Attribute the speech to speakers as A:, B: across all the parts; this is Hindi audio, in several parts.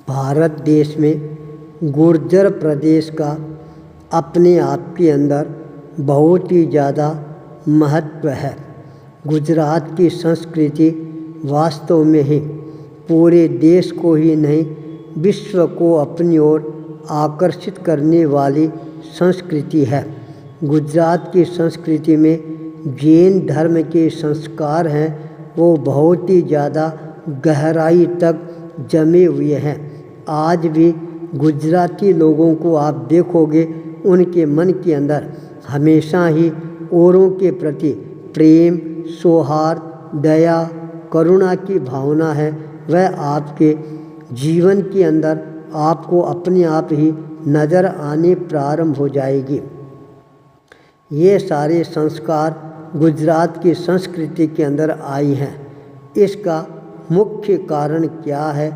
A: भारत देश में गुर्जर प्रदेश का अपने आप के अंदर बहुत ही ज़्यादा महत्व है। गुजरात की संस्कृति वास्तव में ही पूरे देश को ही नहीं विश्व को अपनी ओर आकर्षित करने वाली संस्कृति है। गुजरात की संस्कृति में जैन धर्म के संस्कार हैं वो बहुत ही ज़्यादा गहराई तक जमे हुए हैं। आज भी गुजराती लोगों को आप देखोगे उनके मन के अंदर हमेशा ही औरों के प्रति प्रेम, सौहार्द, दया, करुणा की भावना है। वह आपके जीवन के अंदर आपको अपने आप ही नज़र आने प्रारंभ हो जाएगी। ये सारे संस्कार गुजरात की संस्कृति के अंदर आई हैं। इसका मुख्य कारण क्या है,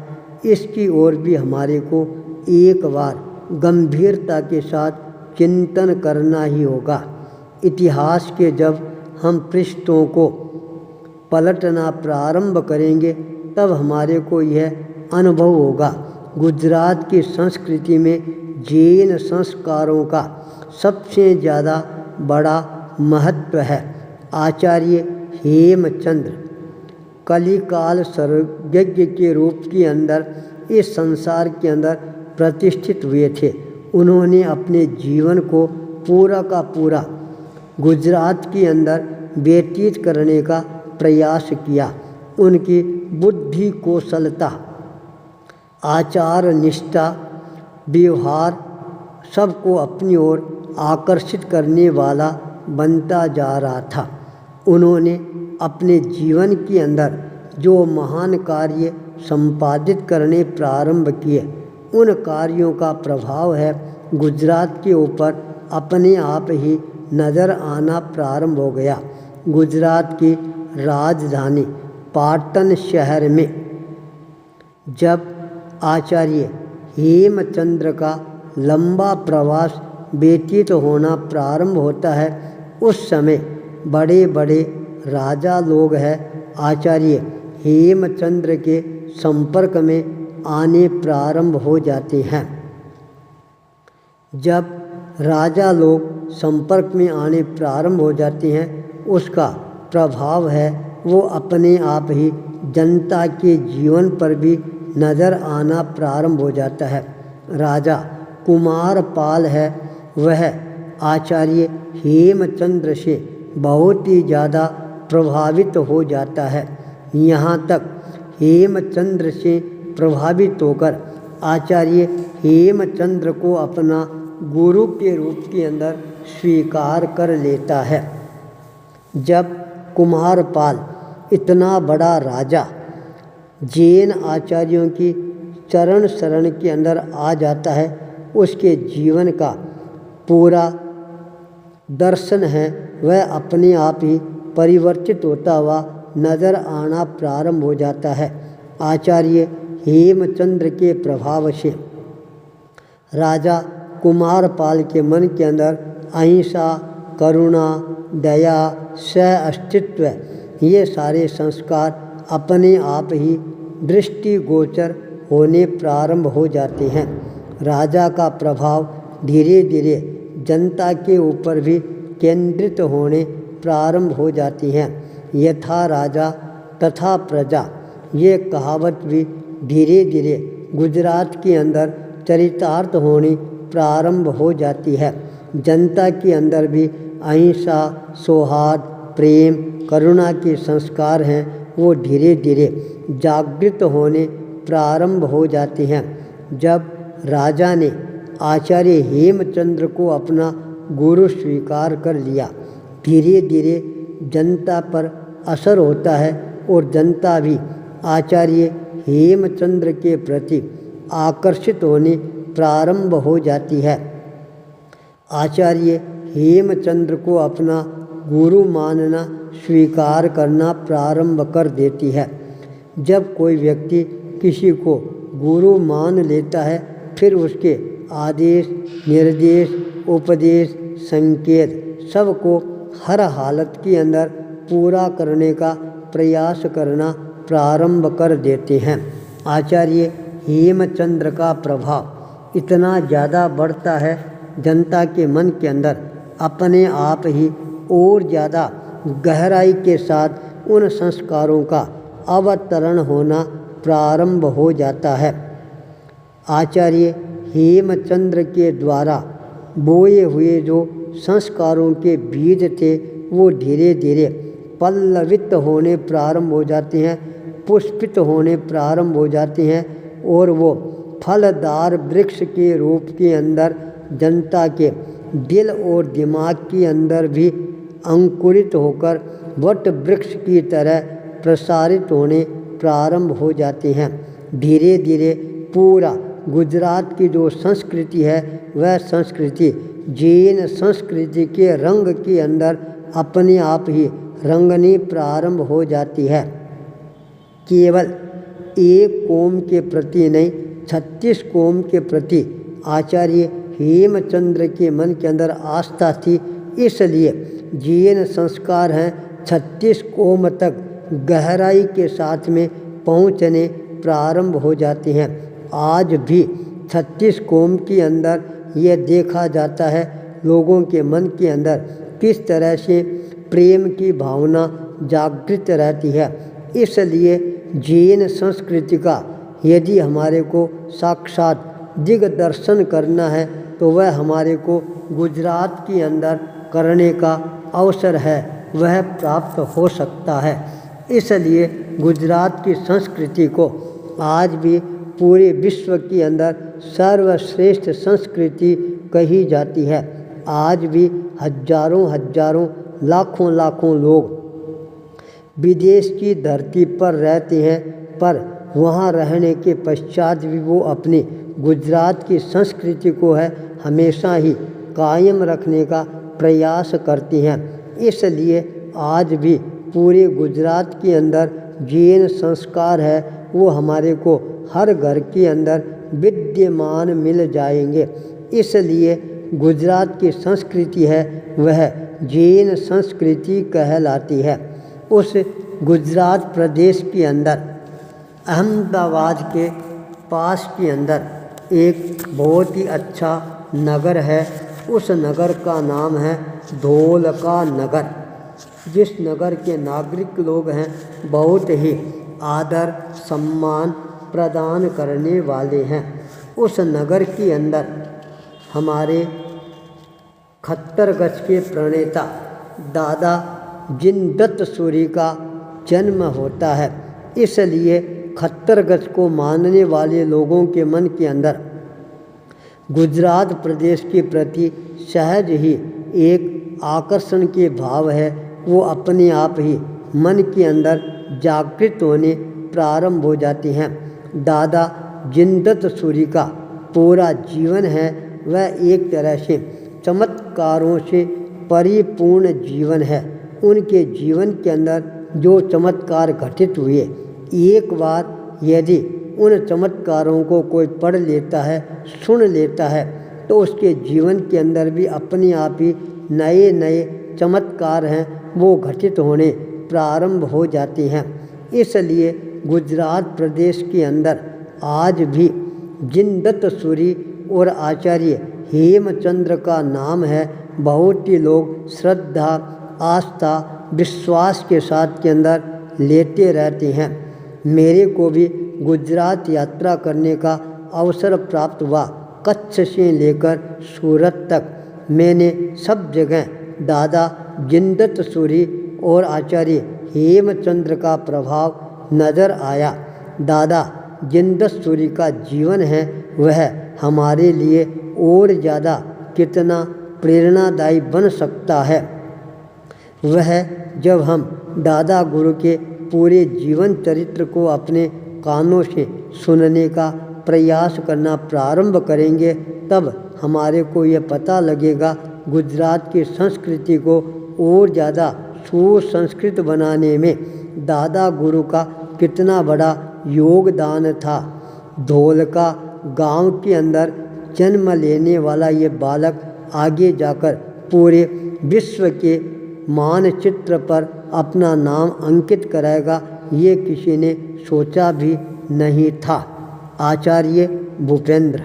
A: इसकी ओर भी हमारे को एक बार गंभीरता के साथ चिंतन करना ही होगा। इतिहास के जब हम पृष्ठों को पलटना प्रारंभ करेंगे तब हमारे को यह अनुभव होगा। गुजरात की संस्कृति में जैन संस्कारों का सबसे ज़्यादा बड़ा महत्व है। आचार्य हेमचंद्र कलिकाल सर्वज्ञ के रूप के अंदर इस संसार के अंदर प्रतिष्ठित हुए थे। उन्होंने अपने जीवन को पूरा का पूरा गुजरात के अंदर व्यतीत करने का प्रयास किया। उनकी बुद्धि कौशलता, आचार निष्ठा, व्यवहार सबको अपनी ओर आकर्षित करने वाला बनता जा रहा था। उन्होंने अपने जीवन के अंदर जो महान कार्य संपादित करने प्रारंभ किए उन कार्यों का प्रभाव है गुजरात के ऊपर अपने आप ही नज़र आना प्रारंभ हो गया। गुजरात की राजधानी पाटन शहर में जब आचार्य हेमचंद्र का लंबा प्रवास व्यतीत होना प्रारंभ होता है उस समय बड़े बड़े राजा लोग हैं आचार्य हेमचंद्र के संपर्क में आने प्रारंभ हो जाते हैं। जब राजा लोग संपर्क में आने प्रारंभ हो जाते हैं उसका प्रभाव है वो अपने आप ही जनता के जीवन पर भी नज़र आना प्रारंभ हो जाता है। राजा कुमारपाल है वह आचार्य हेमचंद्र से बहुत ही ज़्यादा प्रभावित हो जाता है। यहाँ तक हेमचंद्र से प्रभावित होकर आचार्य हेमचंद्र को अपना गुरु के रूप के अंदर स्वीकार कर लेता है। जब कुमारपाल इतना बड़ा राजा जैन आचार्यों की चरण शरण के अंदर आ जाता है उसके जीवन का पूरा दर्शन है वह अपने आप ही परिवर्तित होता हुआ नज़र आना प्रारंभ हो जाता है। आचार्य हेमचंद्र के प्रभाव से राजा कुमारपाल के मन के अंदर अहिंसा, करुणा, दया, सह अस्तित्व ये सारे संस्कार अपने आप ही दृष्टिगोचर होने प्रारंभ हो जाते हैं। राजा का प्रभाव धीरे धीरे जनता के ऊपर भी केंद्रित होने प्रारंभ हो जाती हैं। यथा राजा तथा प्रजा ये कहावत भी धीरे धीरे गुजरात के अंदर चरितार्थ होनी प्रारंभ हो जाती है। जनता के अंदर भी अहिंसा, सौहार्द, प्रेम, करुणा के संस्कार हैं वो धीरे धीरे जागृत होने प्रारंभ हो जाते हैं। जब राजा ने आचार्य हेमचंद्र को अपना गुरु स्वीकार कर लिया धीरे धीरे जनता पर असर होता है और जनता भी आचार्य हेमचंद्र के प्रति आकर्षित होने प्रारंभ हो जाती है। आचार्य हेमचंद्र को अपना गुरु मानना स्वीकार करना प्रारंभ कर देती है। जब कोई व्यक्ति किसी को गुरु मान लेता है फिर उसके आदेश, निर्देश, उपदेश, संकेत सबको हर हालत के अंदर पूरा करने का प्रयास करना प्रारंभ कर देते हैं। आचार्य हेमचंद्र का प्रभाव इतना ज़्यादा बढ़ता है, जनता के मन के अंदर अपने आप ही और ज़्यादा गहराई के साथ उन संस्कारों का अवतरण होना प्रारंभ हो जाता है। आचार्य हेमचंद्र के द्वारा बोए हुए जो संस्कारों के बीज थे वो धीरे धीरे पल्लवित होने प्रारंभ हो जाते हैं, पुष्पित होने प्रारंभ हो जाते हैं और वो फलदार वृक्ष के रूप के अंदर जनता के दिल और दिमाग के अंदर भी अंकुरित होकर वट वृक्ष की तरह प्रसारित होने प्रारंभ हो जाते हैं। धीरे धीरे पूरा गुजरात की जो संस्कृति है वह संस्कृति जैन संस्कृति के रंग के अंदर अपने आप ही रंगनी प्रारंभ हो जाती है। केवल एक कौम के प्रति नहीं, 36 कौम के प्रति आचार्य हेमचंद्र के मन के अंदर आस्था थी, इसलिए जैन संस्कार हैं 36 कौम तक गहराई के साथ में पहुँचने प्रारंभ हो जाते हैं। आज भी 36 कौम के अंदर यह देखा जाता है लोगों के मन के अंदर किस तरह से प्रेम की भावना जागृत रहती है। इसलिए जैन संस्कृति का यदि हमारे को साक्षात दिग्दर्शन करना है तो वह हमारे को गुजरात के अंदर करने का अवसर है, वह प्राप्त हो सकता है। इसलिए गुजरात की संस्कृति को आज भी पूरे विश्व के अंदर सर्वश्रेष्ठ संस्कृति कही जाती है। आज भी हजारों लाखों लोग विदेश की धरती पर रहते हैं, पर वहाँ रहने के पश्चात भी वो अपनी गुजरात की संस्कृति को है हमेशा ही कायम रखने का प्रयास करते हैं। इसलिए आज भी पूरे गुजरात के अंदर जैन संस्कार है वो हमारे को हर घर के अंदर विद्यमान मिल जाएंगे। इसलिए गुजरात की संस्कृति है वह जैन संस्कृति कहलाती है। उस गुजरात प्रदेश के अंदर अहमदाबाद के पास के अंदर एक बहुत ही अच्छा नगर है। उस नगर का नाम है धोलका नगर। जिस नगर के नागरिक लोग हैं बहुत ही आदर सम्मान प्रदान करने वाले हैं। उस नगर के अंदर हमारे खट्टरगछ के प्रणेता दादा जिनदत्त सूरी का जन्म होता है। इसलिए खट्टरगछ को मानने वाले लोगों के मन के अंदर गुजरात प्रदेश के प्रति सहज ही एक आकर्षण के भाव है, वो अपने आप ही मन के अंदर जागृत होने प्रारंभ हो जाते हैं। दादा जिनदत्त सूरी का पूरा जीवन है वह एक तरह से चमत्कारों से परिपूर्ण जीवन है। उनके जीवन के अंदर जो चमत्कार घटित हुए, एक बार यदि उन चमत्कारों को कोई पढ़ लेता है, सुन लेता है, तो उसके जीवन के अंदर भी अपने आप ही नए नए चमत्कार हैं वो घटित होने प्रारंभ हो जाते हैं। इसलिए गुजरात प्रदेश के अंदर आज भी जिनदत्त सूरी और आचार्य हेमचंद्र का नाम है। बहुत ही लोग श्रद्धा आस्था विश्वास के साथ के अंदर लेते रहते हैं। मेरे को भी गुजरात यात्रा करने का अवसर प्राप्त हुआ। कच्छ से लेकर सूरत तक मैंने सब जगह दादा जिनदत्त सूरी और आचार्य हेमचंद्र का प्रभाव नज़र आया। दादा जिनदत्त सूरी का जीवन है वह हमारे लिए और ज़्यादा कितना प्रेरणादायी बन सकता है। वह जब हम दादा गुरु के पूरे जीवन चरित्र को अपने कानों से सुनने का प्रयास करना प्रारंभ करेंगे, तब हमारे को यह पता लगेगा गुजरात की संस्कृति को और ज़्यादा सुसंस्कृत बनाने में दादा गुरु का कितना बड़ा योगदान था। धोलका गांव के अंदर जन्म लेने वाला ये बालक आगे जाकर पूरे विश्व के मानचित्र पर अपना नाम अंकित कराएगा, ये किसी ने सोचा भी नहीं था। आचार्य भूपेंद्र।